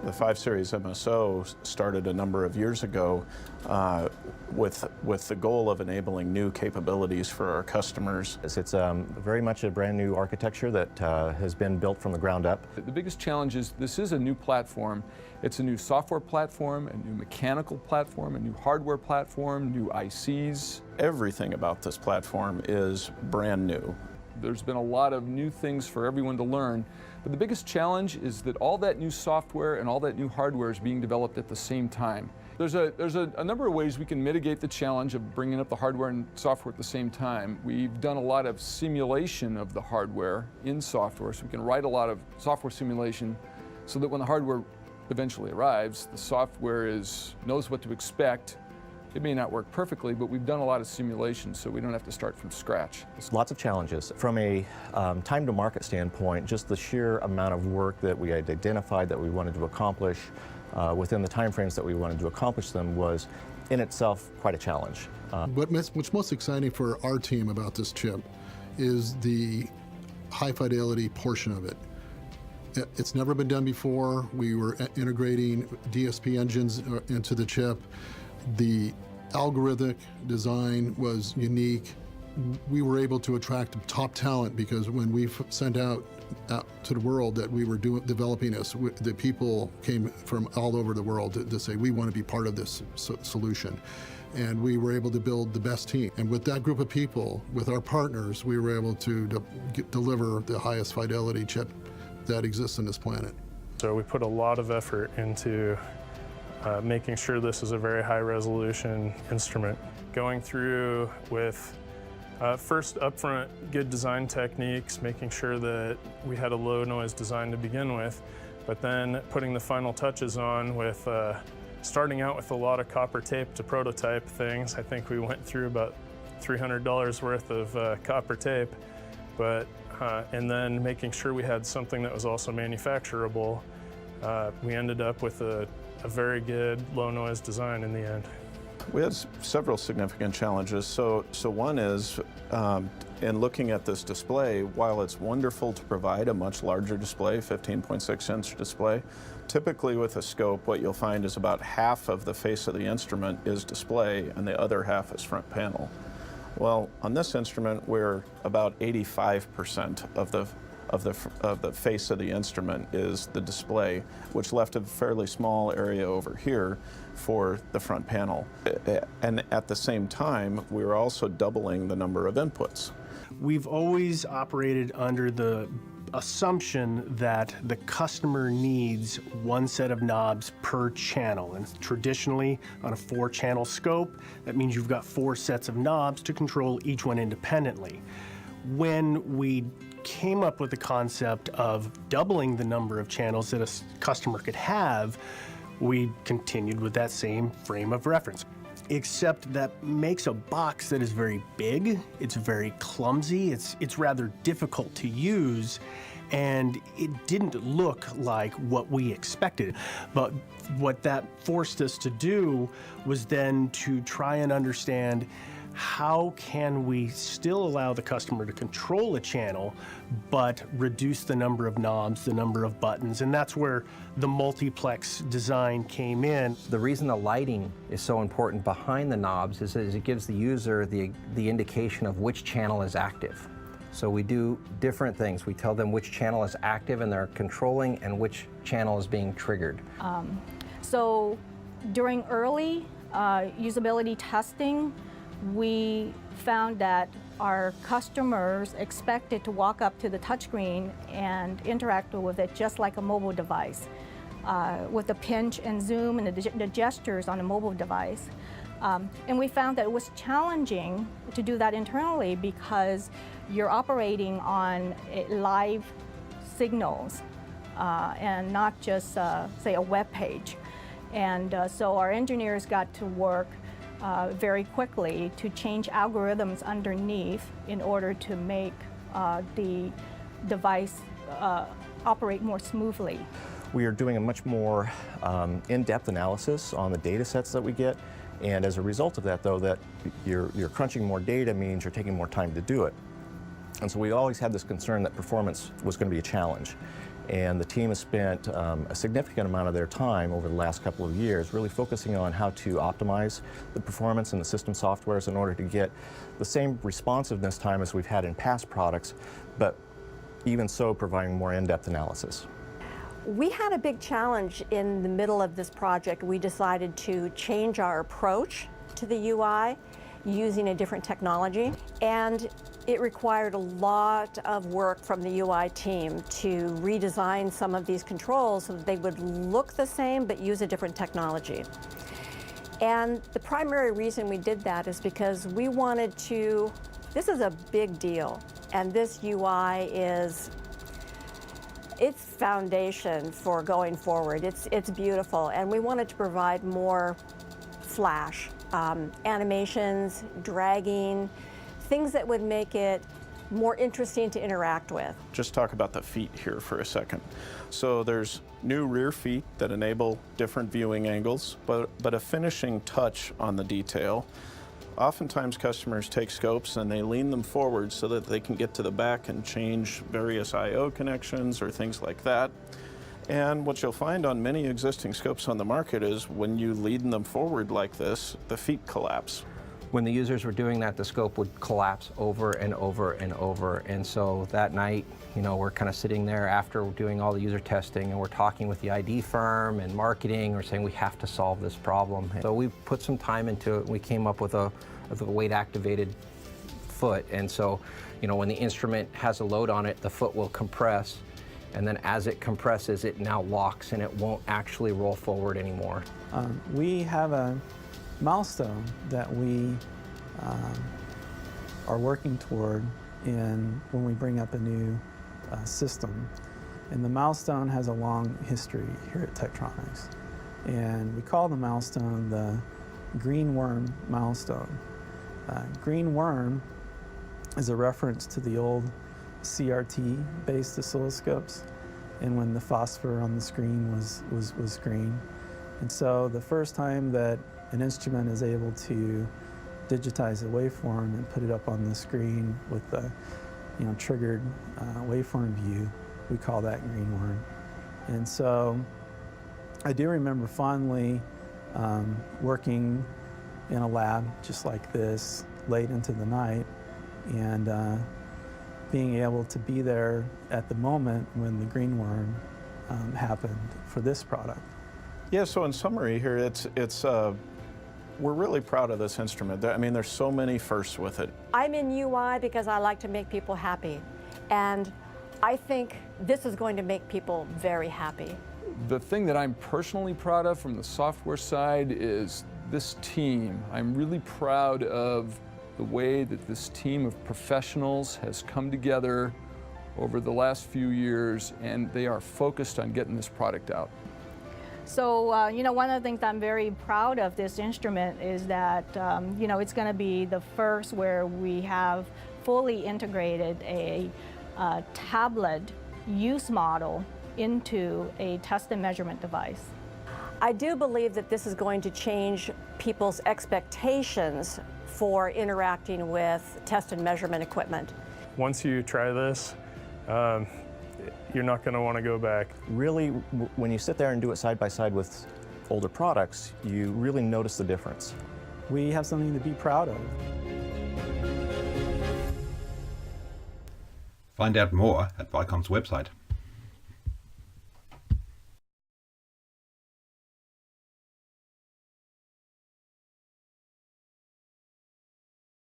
The 5 Series MSO started a number of years ago with the goal of enabling new capabilities for our customers. It's very much a brand new architecture that has been built from the ground up. The biggest challenge is this is a new platform. It's a new software platform, a new mechanical platform, a new hardware platform, new ICs. Everything about this platform is brand new. There's been a lot of new things for everyone to learn, but the biggest challenge is that all that new software and all that new hardware is being developed at the same time. There's a number of ways we can mitigate the challenge of bringing up the hardware and software at the same time. We've done a lot of simulation of the hardware in software, so we can write a lot of software simulation so that when the hardware eventually arrives, the software knows what to expect. It may not work perfectly, but we've done a lot of simulations, so we don't have to start from scratch. Lots of challenges. From a time-to-market standpoint, just the sheer amount of work that we had identified that we wanted to accomplish within the timeframes that we wanted to accomplish them was in itself quite a challenge. What's most exciting for our team about this chip is the high-fidelity portion of it. It's never been done before. We were integrating DSP engines into the chip. The algorithmic design was unique. We were able to attract top talent because when we sent out to the world that we were developing this, the people came from all over the world to say, we want to be part of this solution. And we were able to build the best team. And with that group of people, with our partners, we were able to deliver the highest fidelity chip that exists on this planet. So we put a lot of effort into making sure this is a very high resolution instrument. Going through with first upfront good design techniques, making sure that we had a low noise design to begin with, but then putting the final touches on with starting out with a lot of copper tape to prototype things. I think we went through about $300 worth of copper tape, but and then making sure we had something that was also manufacturable. We ended up with a very good low noise design in the end. We had several significant challenges. So one is, in looking at this display, while it's wonderful to provide a much larger display, 15.6-inch display, typically with a scope, what you'll find is about half of the face of the instrument is display and the other half is front panel. Well, on this instrument, we're about 85% of the face of the instrument is the display, which left a fairly small area over here for the front panel. And at the same time, we were also doubling the number of inputs. We've always operated under the assumption that the customer needs one set of knobs per channel. And traditionally, on a 4-channel scope, that means you've got 4 sets of knobs to control each one independently. When we came up with the concept of doubling the number of channels that a customer could have, we continued with that same frame of reference. Except that makes a box that is very big, it's very clumsy, it's rather difficult to use, and it didn't look like what we expected. But what that forced us to do was then to try and understand how can we still allow the customer to control a channel, but reduce the number of knobs, the number of buttons, and that's where the multiplex design came in. The reason the lighting is so important behind the knobs is it gives the user the indication of which channel is active. So we do different things. We tell them which channel is active and they're controlling and which channel is being triggered. So during early usability testing, we found that our customers expected to walk up to the touchscreen and interact with it just like a mobile device, with the pinch and zoom and the gestures on a mobile device. And we found that it was challenging to do that internally because you're operating on live signals and not just, say, a web page. And so our engineers got to work very quickly to change algorithms underneath in order to make the device operate more smoothly. We are doing a much more in-depth analysis on the data sets that we get, and as a result of that, though, that you're crunching more data means you're taking more time to do it. And so we always had this concern that performance was going to be a challenge. And the team has spent a significant amount of their time over the last couple of years really focusing on how to optimize the performance in the system softwares in order to get the same responsiveness time as we've had in past products, but even so providing more in-depth analysis. We had a big challenge in the middle of this project. We decided to change our approach to the UI using a different technology, and it required a lot of work from the UI team to redesign some of these controls so that they would look the same but use a different technology. And the primary reason we did that is because we wanted to, this is a big deal, and this UI is its foundation for going forward. It's beautiful, and we wanted to provide more flash, animations, dragging, things that would make it more interesting to interact with. Just talk about the feet here for a second. So there's new rear feet that enable different viewing angles, but a finishing touch on the detail. Oftentimes customers take scopes and they lean them forward so that they can get to the back and change various I/O connections or things like that. And what you'll find on many existing scopes on the market is when you lean them forward like this, the feet collapse. When the users were doing that, the scope would collapse over and over and over. And so that night, you know, we're kind of sitting there after doing all the user testing, and we're talking with the ID firm and marketing. We're saying we have to solve this problem. So we put some time into it. We came up with a weight-activated foot. And so, you know, when the instrument has a load on it, the foot will compress. And then as it compresses, it now locks and it won't actually roll forward anymore. We have a milestone that we are working toward when we bring up a new system. And the milestone has a long history here at Tektronix. And we call the milestone the green worm milestone. Green worm is a reference to the old CRT-based oscilloscopes, and when the phosphor on the screen was green. And so the first time that an instrument is able to digitize a waveform and put it up on the screen with the triggered waveform view, we call that green worm. And so I do remember fondly working in a lab just like this late into the night, and being able to be there at the moment when the green worm happened for this product. Yeah, so in summary here, we're really proud of this instrument. I mean, there's so many firsts with it. I'm in UI because I like to make people happy, and I think this is going to make people very happy. The thing that I'm personally proud of from the software side is this team. I'm really proud of the way that this team of professionals has come together over the last few years, and they are focused on getting this product out. So, one of the things I'm very proud of this instrument is that, it's going to be the first where we have fully integrated a tablet use model into a test and measurement device. I do believe that this is going to change people's expectations for interacting with test and measurement equipment. Once you try this, you're not going to want to go back. Really, when you sit there and do it side by side with older products, you really notice the difference. We have something to be proud of. Find out more at Vicom's website.